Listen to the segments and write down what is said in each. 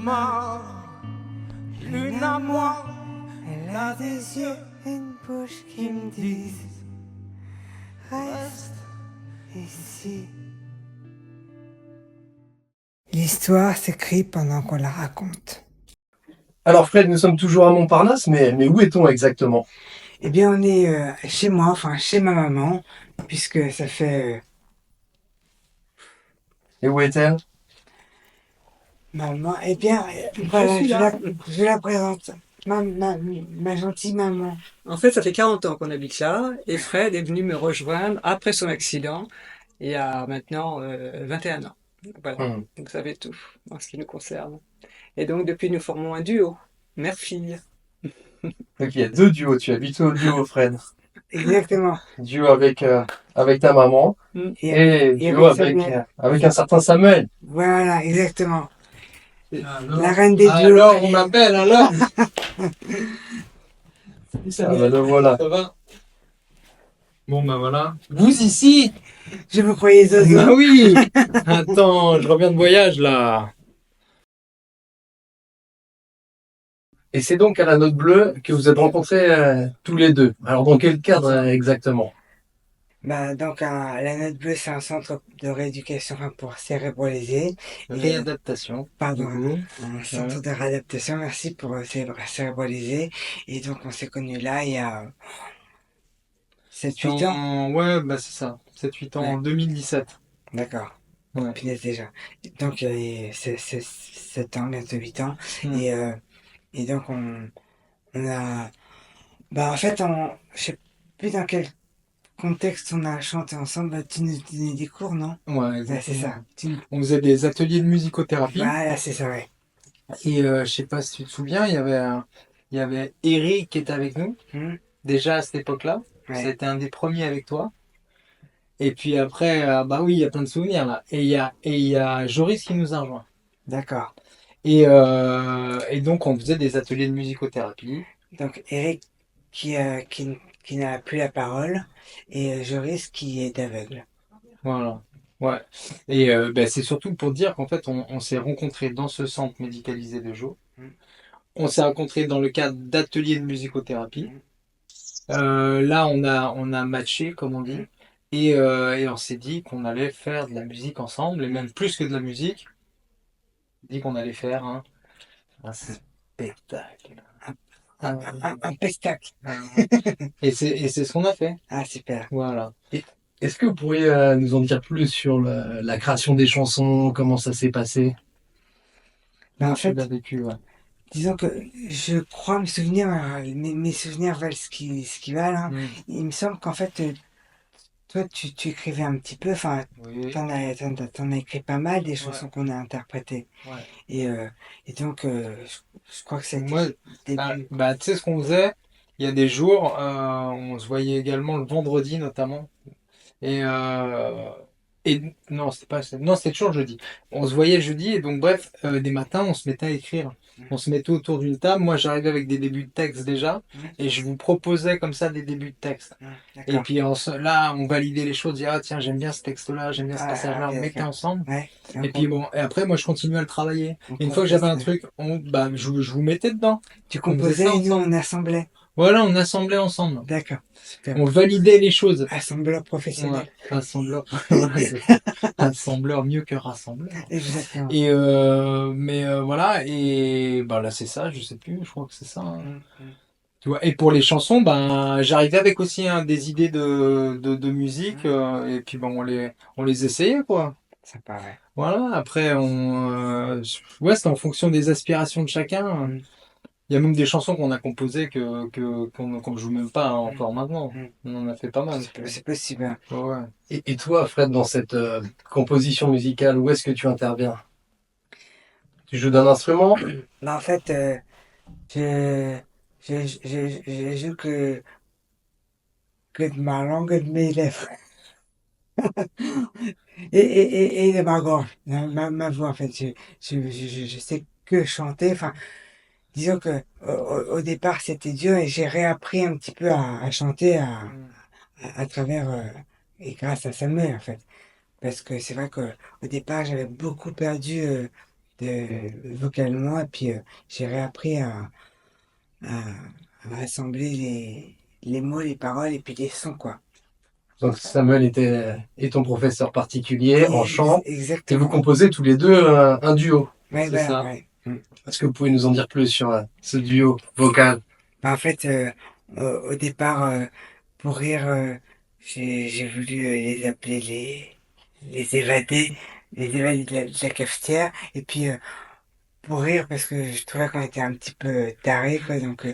mort, l'une à moi, elle a des yeux et une bouche qui me disent reste ici. L'histoire s'écrit pendant qu'on la raconte. Alors Fred, nous sommes toujours à Montparnasse, mais où est-on exactement? Eh bien, on est chez moi, enfin chez ma maman, puisque ça fait Et où est-elle? maman. Eh bien, voilà, je la présente. Ma gentille maman. En fait, ça fait 40 ans qu'on habite là, et Fred est venu me rejoindre après son accident, il y a maintenant 21 ans. Voilà, Hmm. donc ça fait tout en ce qui nous concerne. Et donc depuis, nous formons un duo, mère-fille. Donc il y a deux duos, tu as plutôt le duo Fred. Exactement. Duo avec ta maman Mm. et Et duo avec Samuel. avec un certain Samuel. Voilà, exactement. Alors, La reine des duos. alors on m'appelle alors. Ah bah le voilà. Ça va? Bon bah voilà. Vous ici? Je me croyais Bah Zozo. oui! Attends, je reviens de voyage là. Et c'est donc à la Note Bleue que vous êtes rencontrés tous les deux. Alors dans quel cadre exactement? Bah, donc, la Note Bleue, c'est un centre de rééducation enfin, pour cérébralisés. Et, Réadaptation. pardon, Du coup. un Ouais. centre de réadaptation, merci pour cérébralisés. Et donc, on s'est connus là il y a 7-8 ans. Ouais, bah c'est ça. 7-8 ans, Ouais, en 2017. d'accord. Ouais. Punaise déjà. Donc, c'est 7 ans, bientôt 8 ans. Hmm. Et, euh, et donc, on a... Bah, en fait, je sais plus dans quel contexte on a chanté ensemble. Bah, tu nous donnais des cours, non? Ouais, Ouais, c'est exactement. ça. On faisait des ateliers de musicothérapie. Voilà, c'est ça, ouais. Et je sais pas si tu te souviens, il y avait Eric qui était avec nous, Hmm. déjà à cette époque-là. Ouais, C'était un des premiers avec toi. Et puis après, bah oui, il y a plein de souvenirs là. Et il y a Joris qui nous a rejoint. d'accord. Et donc on faisait des ateliers de musicothérapie. Donc Eric qui n'a plus la parole et Joris qui est aveugle. Voilà. Ouais. Et ben, c'est surtout pour dire qu'en fait, on s'est rencontrés dans ce centre médicalisé de Jo. Hmm, On s'est rencontrés dans le cadre d'ateliers de musicothérapie. hmm, Là, on a matché, comme on hmm. dit. Et on s'est dit qu'on allait faire de la musique ensemble, et même plus que de la musique, on dit qu'on allait faire un spectacle. Un, Ah, un pestac. ah. Et c'est ce qu'on a fait. Ah super. Voilà. Et est-ce que vous pourriez nous en dire plus sur la création des chansons, comment ça s'est passé? Ben, en Moi, tu l'as fait, vécu, ouais. disons que je crois me souvenir, mes souvenirs valent ce qu'ils valent. Hein. Hmm. Il me semble qu'en fait, toi tu écrivais un petit peu, enfin Oui. t'en as écrit pas mal des Ouais. chansons qu'on a interprétées. Ouais. Et, euh, et donc je crois que ça a été Moi, le début. tu sais ce qu'on faisait? Il y a des jours, on se voyait également le vendredi notamment. Et, euh, et non, non, c'était toujours le jeudi. On se voyait le jeudi et donc bref, des matins, on se mettait à écrire. Hmm, On se mettait autour d'une table. Moi, j'arrivais avec des débuts de texte déjà hmm, et je vous proposais comme ça des débuts de texte. Et d'accord. puis là, on validait les choses. On disait, ah tiens, j'aime bien ce texte-là, j'aime bien ce Ah, passage-là. ok, On mettait d'accord. ensemble. Ouais, et Et puis bon, et après, moi, je continuais à le travailler. on Et une fois que j'avais un compose. truc, bah, je vous mettais dedans. Tu On faisait ça composais et nous ensemble. on assemblait. Voilà, on assemblait ensemble. D'accord, super. On validait les choses. Assembleur Ouais, professionnel. assembleur. Voilà, c'est ça. Assembleur mieux que rassembleur. Exactement. Et voilà, et bah là c'est ça, je sais plus, je crois que c'est ça, hein. Mm, mm, Tu vois, et pour les chansons, ben j'arrivais avec aussi des idées de musique, mm. et puis ben on les essayait quoi. Ça paraît. Voilà, après ouais, c'est en fonction des aspirations de chacun. Mm, Il y a même des chansons qu'on a composées qu'on joue même pas mm, encore maintenant. mm. On en a fait pas mal, tu vois. C'est possible. Ouais, ouais. Et toi, Fred, dans cette composition musicale, où est-ce que tu interviens? Tu joues d'un instrument? Mais en fait, je, je joue que de ma langue et de mes lèvres. Et de ma gorge. Ma voix, en fait. Je sais que chanter. Enfin, disons que au départ, c'était dur et j'ai réappris un petit peu à chanter Mm. à travers et grâce à Samuel en fait. Parce que c'est vrai que au départ j'avais beaucoup perdu vocalement, et puis j'ai réappris à, à rassembler les mots, les paroles et puis les sons, quoi. Donc Samuel est ton professeur particulier Oui, en chant et vous exactement. composez tous les deux un duo. Ouais, C'est voilà, ça. ouais. Est-ce que vous pouvez nous en dire plus sur ce duo vocal? Bah, en fait, au départ, pour rire, j'ai voulu les appeler les évadés de la cafetière. Et puis, pour rire, parce que je trouvais qu'on était un petit peu tarés, quoi, donc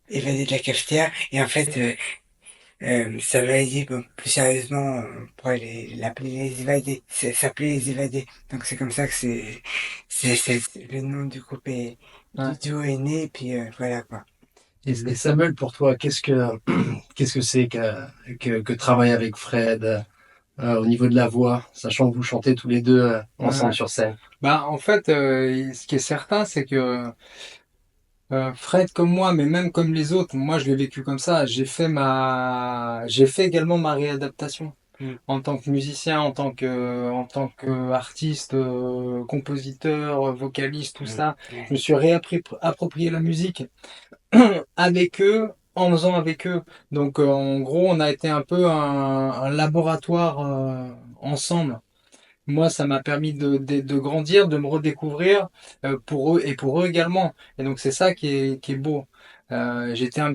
évadés de la cafetière. Et en fait, ça m'a dit, bon, plus sérieusement, on pourrait l'appeler les évadés, s'appeler les évadés. Donc c'est comme ça que le nom du groupe Ouais. du duo est né, et puis voilà, quoi. Et Samuel, pour toi, qu'est-ce que c'est que travailler avec Fred au niveau de la voix, sachant que vous chantez tous les deux ensemble Ouais. sur scène? Bah, en fait, ce qui est certain, c'est que Fred comme moi, mais même comme les autres, moi je l'ai vécu comme ça. J'ai fait également ma réadaptation Mm. en tant que musicien, en tant qu'artiste, compositeur, vocaliste, tout ça. Ouais. Je me suis approprié la musique avec eux, en faisant avec eux. Donc en gros, on a été un peu un laboratoire ensemble. Moi, ça m'a permis de grandir, de me redécouvrir pour eux et pour eux également. Et donc c'est ça qui est beau. J'étais un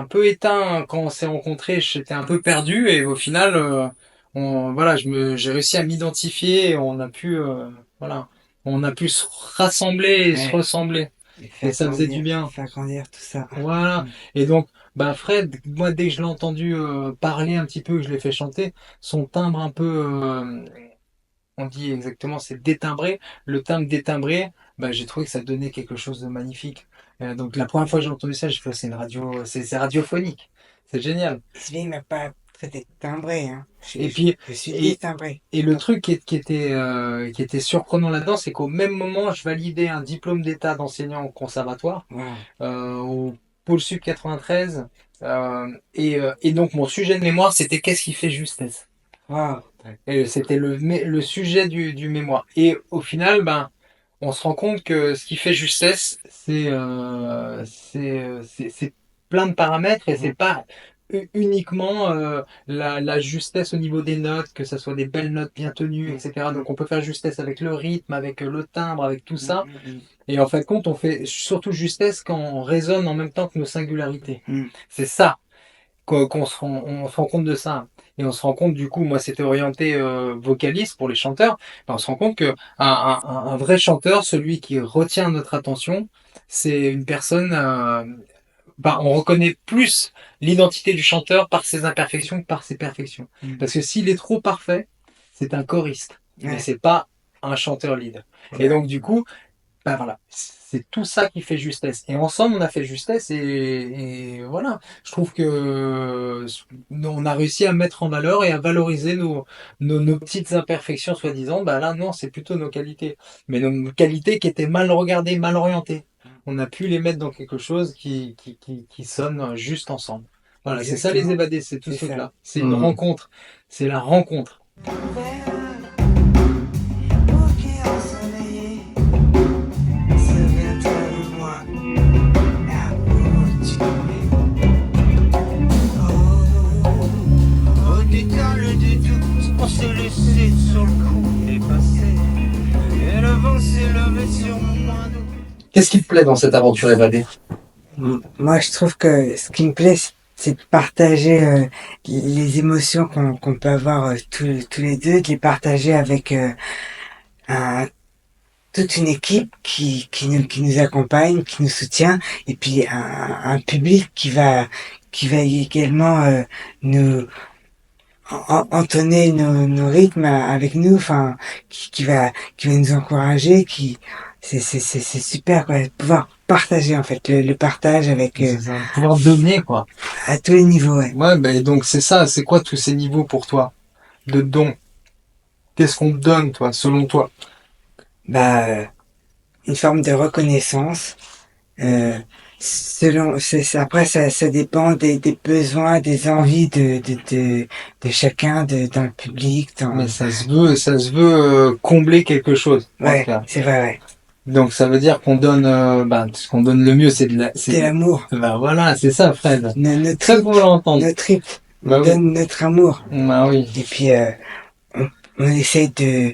peu éteint quand on s'est rencontrés. J'étais un peu perdu et au final, voilà, j'ai réussi à m'identifier. Et voilà, on a pu se rassembler et se Ouais. ressembler. Et ça faisait du bien. Faire grandir tout ça. Voilà. Mm. Et donc, bah Fred, moi dès que je l'ai entendu parler un petit peu, que je l'ai fait chanter, son timbre un peu, on dit exactement, c'est détimbré. Le timbre détimbré, bah j'ai trouvé que ça donnait quelque chose de magnifique. Donc la première fois que j'ai entendu ça, j'ai fait c'est une radio, c'est radiophonique. C'est génial. Sylvie m'a pas traité de timbré, hein. Et puis Je suis et détimbré. et le truc qui était surprenant là-dedans, c'est qu'au même moment, je validais un diplôme d'état d'enseignant au conservatoire. Wow. Au pôle Sud 93. Et donc mon sujet de mémoire, c'était qu'est-ce qui fait justesse. Wow. Et c'était le sujet du mémoire. Et au final, ben, on se rend compte que ce qui fait justesse, c'est plein de paramètres et c'est pas uniquement la justesse au niveau des notes, que ça soit des belles notes bien tenues, etc. Donc on peut faire justesse avec le rythme, avec le timbre, avec tout ça. Et en fin de compte, on fait surtout justesse quand on résonne en même temps que nos singularités. C'est ça on se rend compte de ça. Et on se rend compte, du coup, moi c'était orienté vocaliste pour les chanteurs, ben, on se rend compte que un vrai chanteur, celui qui retient notre attention, c'est une personne, ben, on reconnaît plus l'identité du chanteur par ses imperfections que par ses perfections. Parce que s'il est trop parfait, c'est un choriste, mais Ouais. c'est pas un chanteur lead. Et donc du coup, ben voilà, c'est tout ça qui fait justesse. Et ensemble, on a fait justesse et voilà. Je trouve que on a réussi à mettre en valeur et à valoriser nos petites imperfections, soi-disant. Ben là, non, c'est plutôt nos qualités. Mais nos qualités qui étaient mal regardées, mal orientées. On a pu les mettre dans quelque chose qui sonne juste ensemble. Voilà, c'est ça les Exactement. évadés, c'est tout C'est ce ça. truc-là. C'est une rencontre. C'est la rencontre. Ok, ensoleillé, souviens-toi de moi, là où tu es. Oh, détends le doudou, on s'est laissé sur le coup et passé. Et le vent s'est levé sur mon dos. Qu'est-ce qui te plaît dans cette aventure évadée? Moi, je trouve que ce qui me plaît, c'est de partager les émotions qu'on peut avoir tous les deux, de les partager avec un- toute une équipe qui nous accompagne, qui nous soutient, et puis un public qui va également nous entonner nos rythmes avec nous, enfin, qui va nous encourager, c'est super, quoi, de pouvoir partager, en fait, le partage avec, C'est ça, pouvoir donner, quoi. à tous les niveaux, ouais. Ouais, ben donc c'est ça, c'est quoi tous ces niveaux pour toi de dons? Qu'est-ce qu'on te donne, toi, selon toi? Bah, une forme de reconnaissance, euh, Après, ça dépend des besoins, des envies de chacun, dans le public, Mais ça se veut combler quelque chose, en tout ouais, cas. c'est vrai, ouais. Donc ça veut dire qu'on donne, ce qu'on donne le mieux, c'est De l'amour. bah voilà, c'est ça, Fred. Nos Ça tripes, faut l'entendre. nos tripes. On Bah oui, donne notre amour. bah oui. Et puis, on essaie de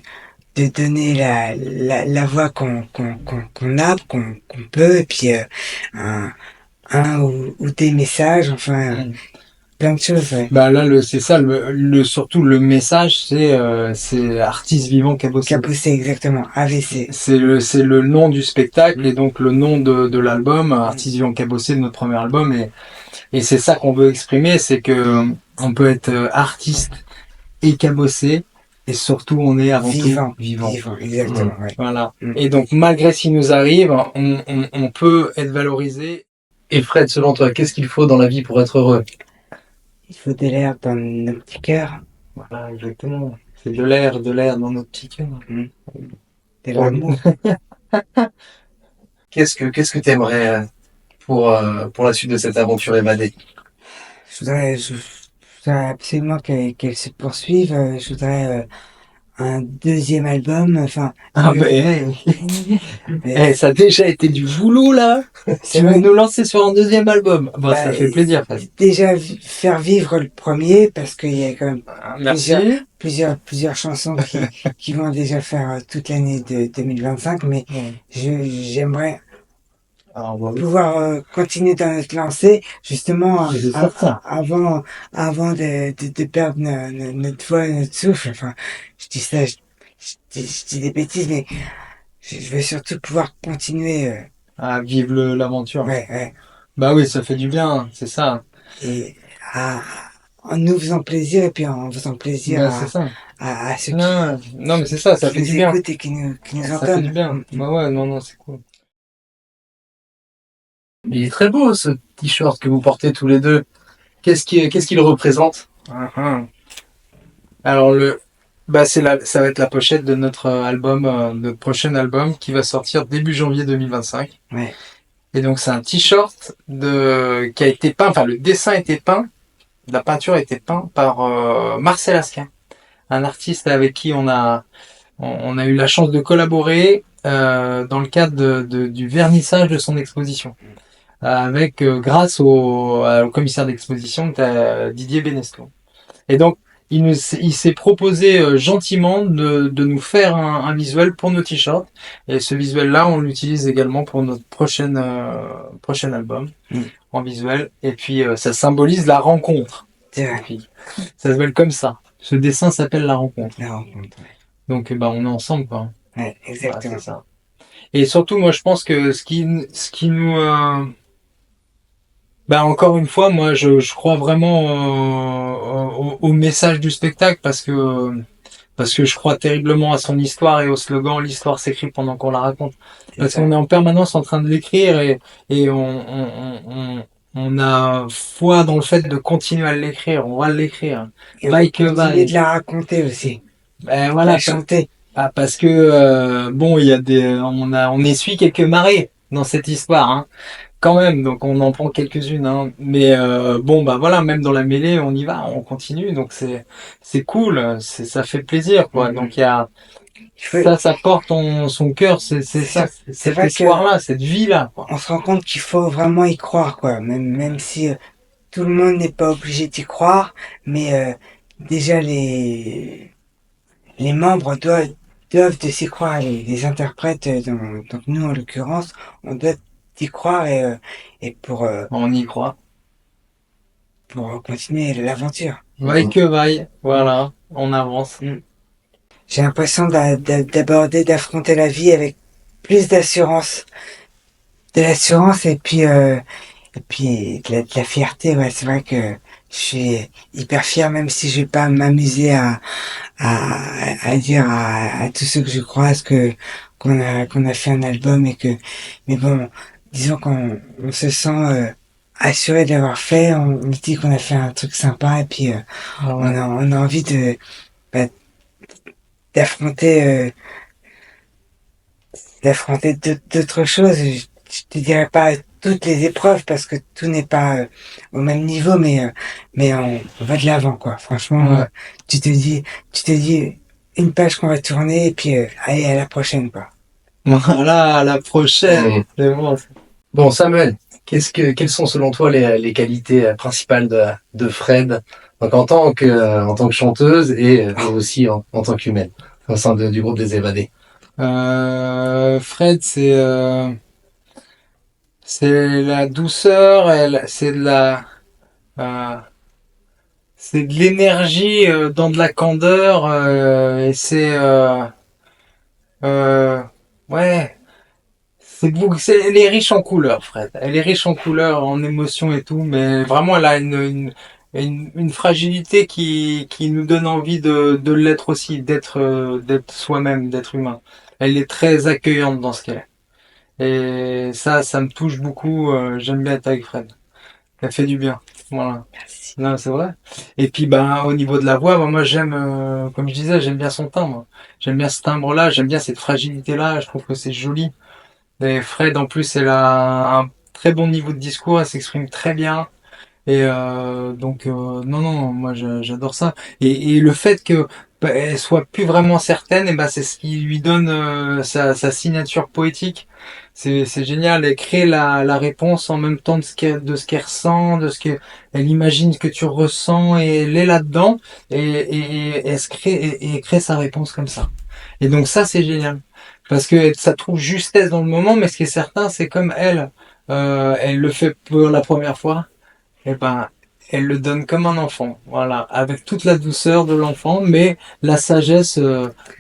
donner la voix qu'on a, qu'on peut, et puis, ou des messages, enfin, Mm. plein de choses, ouais. Bah là, c'est ça, surtout le message, c'est artiste vivant cabossé. Capossé, exactement. AVC. C'est le nom du spectacle et donc le nom de l'album, Artiste vivant cabossé, de notre premier album, et c'est ça qu'on veut exprimer, c'est que on peut être artiste et cabossé, et surtout on est avant Vivant. tout vivant. Vivant, exactement, ouais. Voilà. Mm. Et donc malgré ce qui nous arrive, on peut être valorisé. Et Fred, selon toi, qu'est-ce qu'il faut dans la vie pour être heureux? Il faut de l'air dans nos petits cœurs. Voilà, exactement. C'est de l'air dans notre petit cœur. Mm. De l'amour. Qu'est-ce que t'aimerais pour la suite de cette aventure évadée? Je voudrais absolument qu'elle se poursuive. Je voudrais un deuxième album. Enfin, Ah euh, ben, mais ça a déjà été du boulot là. c'est Tu veux vrai. nous lancer sur un deuxième album? Bon, Bah, ça fait plaisir, Fred. déjà faire vivre le premier parce qu'il y a quand même Merci. plusieurs chansons qui vont déjà faire toute l'année de 2025, mais j'aimerais Alors, bah oui. pouvoir continuer dans notre lancée justement C'est certain. avant de perdre notre voix, notre souffle. Enfin, je dis ça, je dis des bêtises, mais je veux surtout pouvoir continuer. À vivre l'aventure. Ouais. Bah oui, ça fait du bien, c'est ça. Et en nous faisant plaisir et puis en faisant plaisir Bah c'est ça. à ceux Non, non, mais c'est ça, ça qui fait nous du bien. écoutent et qui nous Ça fait du entendent. bien. Bah ouais, non, c'est cool. Il est très beau ce t-shirt que vous portez tous les deux. Qu'est-ce qu'il représente? Alors ça va être la pochette de notre album, notre prochain album qui va sortir début janvier 2025. Ouais. Et donc c'est un t-shirt qui a été peint, enfin le dessin a été peint, la peinture a été peinte par Marcel Asquin, un artiste avec qui on a eu la chance de collaborer dans le cadre du vernissage de son exposition. Grâce au commissaire d'exposition Didier Benesto. Et donc il s'est proposé gentiment de nous faire un visuel pour nos t-shirts. Et ce visuel-là, on l'utilise également pour notre prochain album en visuel. Et puis ça symbolise la rencontre. C'est vrai. Ça s'appelle comme ça. Ce dessin s'appelle la rencontre. La rencontre. Donc on est ensemble, quoi. Ouais, Voilà, exactement. c'est ça. Et surtout, moi, je pense que ce qui nous encore une fois, moi, je crois vraiment au message du spectacle parce que je crois terriblement à son histoire et au slogan «L'histoire s'écrit pendant qu'on la raconte». Parce qu'on est en permanence en train de l'écrire et on a foi dans le fait de continuer à l'écrire. On va l'écrire. Et Vaille que continuer vaille. de la raconter aussi. Ben De voilà. la chanter. Parce que bon, il y a on essuie quelques marées dans cette histoire, hein. Quand même, donc on en prend quelques-unes, hein. Mais bon, bah voilà, même dans la mêlée, on y va, on continue, donc c'est cool, ça fait plaisir, quoi. Mhm. Donc il y a Il faut- ça porte son cœur, c'est ça, c'est cet vrai que espoir-là, cette vie-là, quoi. on se rend compte qu'il faut vraiment y croire, quoi. Même si tout le monde n'est pas obligé d'y croire, mais déjà les membres doivent de s'y croire, les interprètes, donc nous en l'occurrence, on doit y croire et On y croit. pour continuer l'aventure. Vaille que vaille, voilà, on avance. J'ai l'impression d'affronter la vie avec plus d'assurance. De l'assurance et puis de la fierté, ouais, c'est vrai que je suis hyper fier, même si je vais pas m'amuser à dire à tous ceux que je croise qu'on a fait un album mais bon, disons qu'on se sent assuré de l'avoir fait, on se dit qu'on a fait un truc sympa et puis on a envie bah, d'affronter d'affronter d'autres choses. Je te dirais pas toutes les épreuves parce que tout n'est pas au même niveau, mais on va de l'avant, quoi. Franchement, Ouais. tu te dis une page qu'on va tourner et puis allez à la prochaine, quoi. Voilà, à la prochaine. Mm. C'est bon. Bon, Samuel, quelles sont selon toi les qualités principales de Fred, donc en tant que chanteuse et aussi en tant qu'humaine au sein du groupe des Évadés? Fred, c'est la douceur, euh, c'est de l'énergie dans de la candeur, et euh, ouais, elle est riche en couleurs, Fred. Elle est riche en couleurs, en émotions et tout, mais vraiment, elle a une fragilité qui nous donne envie de l'être aussi, d'être soi-même, d'être humain. Elle est très accueillante dans ce qu'elle est. Et ça me touche beaucoup. J'aime bien être avec Fred. Ça fait du bien. Voilà. Merci. Non, c'est vrai. Et puis, ben, au niveau de la voix, ben, moi, j'aime, comme je disais, j'aime bien son timbre. J'aime bien ce timbre-là. J'aime bien cette fragilité-là. Je trouve que c'est joli. Et Fred, en plus, elle a un très bon niveau de discours. Elle s'exprime très bien. Et donc non non moi j'adore ça et le fait que bah, elle soit plus vraiment certaine et ben c'est ce qui lui donne sa signature poétique. C'est génial, elle crée la réponse en même temps de ce qu'elle ressent, de ce que elle imagine que tu ressens et elle est là-dedans et elle se crée et crée sa réponse comme ça. Et donc ça c'est génial parce que ça trouve justesse dans le moment, mais ce qui est certain c'est comme elle le fait pour la première fois. Eh ben, elle le donne comme un enfant, voilà, avec toute la douceur de l'enfant, mais la sagesse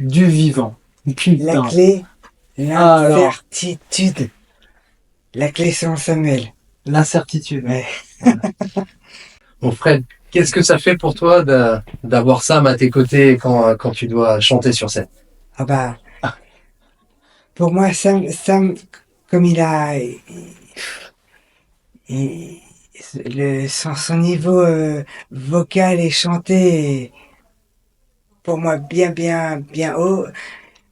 du vivant. La Putain. clé, Alors, l'incertitude. La clé selon Samuel. l'incertitude. Ouais. Bon, Fred, qu'est-ce que ça fait pour toi d'avoir Sam à tes côtés quand tu dois chanter sur scène? Ah bah, pour moi, Sam, comme il- son niveau vocal et chanté est pour moi bien haut.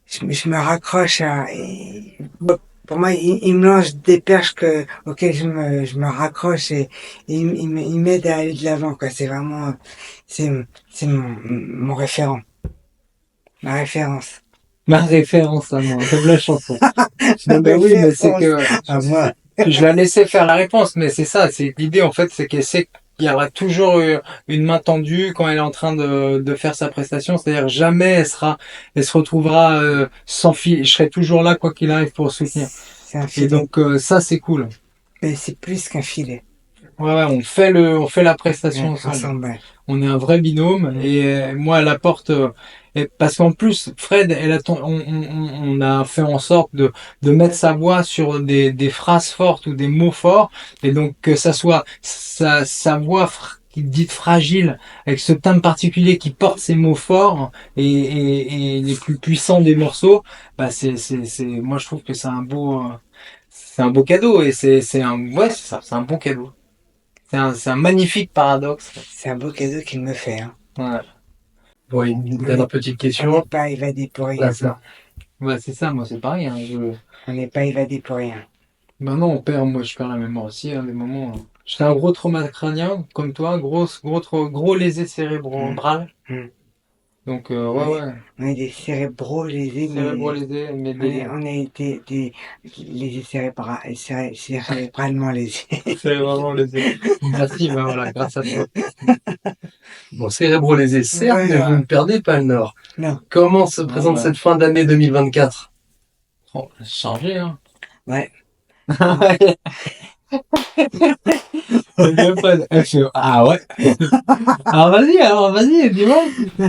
Je me raccroche bon, pour moi, il me lance des perches auxquelles je me raccroche et il m'aide à aller de l'avant, quoi. C'est vraiment, c'est, c'est mon référent, ma référence. Ma référence à moi, comme la chanson. Ma Non, ben oui, mais c'est référence que à moi. je la laissais faire la réponse, mais c'est ça, c'est l'idée en fait, c'est qu'elle sait qu'il y aura toujours une main tendue quand elle est en train de faire sa prestation, c'est-à-dire jamais elle se retrouvera sans fil, je serai toujours là quoi qu'il arrive pour soutenir. C'est un Et filet. donc ça c'est cool. Mais c'est plus qu'un filet. Ouais, on fait la prestation Ouais, ensemble. ensemble, ouais. On est un vrai binôme et moi elle apporte parce qu'en plus Fred on a fait en sorte de mettre sa voix sur des phrases fortes ou des mots forts et donc que ça soit sa voix qui dite fragile avec ce timbre particulier qui porte ces mots forts et les plus puissants des morceaux, bah c'est moi je trouve que c'est un beau cadeau et c'est un ouais c'est ça, c'est un bon cadeau. C'est un magnifique paradoxe. C'est un beau cadeau qu'il me fait, hein. Ouais. Bon, une dernière petite On n'est question. pas évadé pour rien. Là, ça. Ouais, c'est ça, moi c'est pareil. Hein. On n'est pas évadé pour rien. Ben non, moi je perds la mémoire aussi, hein, des moments. J'étais un gros trauma crânien, comme toi, gros lésé Hum, cérébral. hum. Donc, On ouais, est, ouais. on est des cérébraux lésés, Cérébro mais lésé, mais des. on a été lésés cérébralement lésés. Cérébраlement lésé. Merci, ben voilà, grâce à toi. Bon, cérébro-lésé, certes, mais Voilà. vous ne perdez pas le nord. Non. Comment se présente bah. cette fin d'année 2024? Oh, chargé, hein. Ouais. C'est même pas. Ah ouais. Alors vas-y, dis-moi.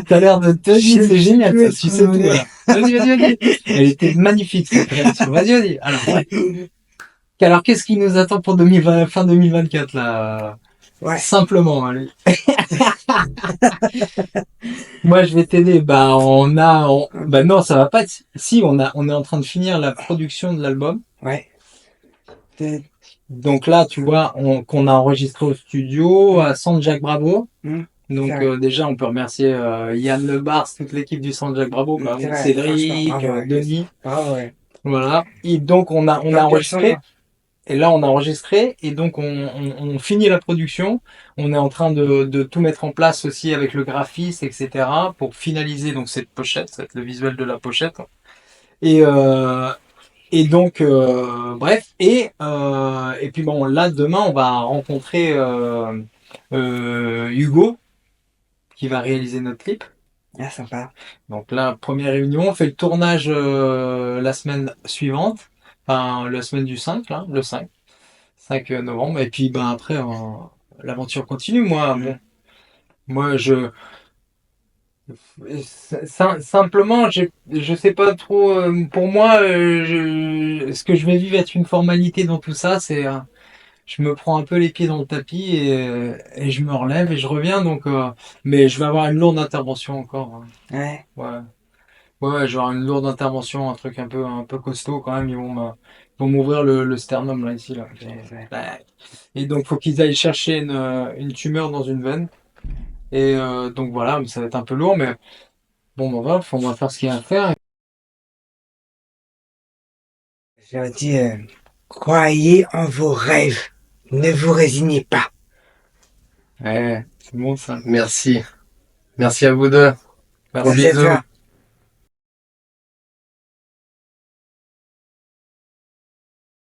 T'as l'air de te dire, c'est génial, ça. Tu sais tout, voilà. Vas-y. Elle était magnifique, cette réaction. Vas-y. Alors, ouais. Alors, qu'est-ce qui nous attend pour 2020, fin 2024, là? Ouais. Simplement, allez. Moi, je vais t'aider. Bah non, ça va pas être, si, on est en train de finir la production de l'album. Ouais. De- Donc là, tu vois, qu'on a enregistré au studio à San Jacques Bravo. hum, Donc c'est vrai. déjà, on peut remercier Yann Lebars, toute l'équipe du San Jacques Bravo, C'est vrai, franchement, Cédric, bravo, ouais. Denis, Bravo, ouais. voilà. Et donc on a Dans quel enregistré. sens? Et là, on a enregistré et donc on finit la production. On est en train de tout mettre en place aussi avec le graphiste, etc. pour finaliser donc cette pochette, le visuel de la pochette. Et, euh, et donc, bref. Et puis bon, là, demain, on va rencontrer Hugo qui va réaliser notre clip. Ah, sympa. Donc là, première réunion, on fait le tournage la semaine suivante, enfin la semaine du 5, là, le 5 novembre. Et puis ben après, l'aventure continue. Bon, moi simplement, je sais pas trop. Pour moi, ce que je vais vivre être une formalité dans tout ça, c'est je me prends un peu les pieds dans le tapis et je me relève et je reviens. Donc, mais je vais avoir une lourde intervention encore, hein. Ouais. Ouais. Ouais, genre une lourde intervention, un truc un peu costaud quand même. Ils vont m'ouvrir le sternum là ici là. Ouais. Ouais. Et donc faut qu'ils aillent chercher une tumeur dans une veine. Et donc voilà, ça va être un peu lourd, mais bon, ben voilà, on va faire ce qu'il y a à faire. Je leur dis, croyez en vos rêves. Ne vous résignez pas. Ouais, c'est bon ça. Merci. Merci à vous deux. Gros Merci. Merci à bisous. toi.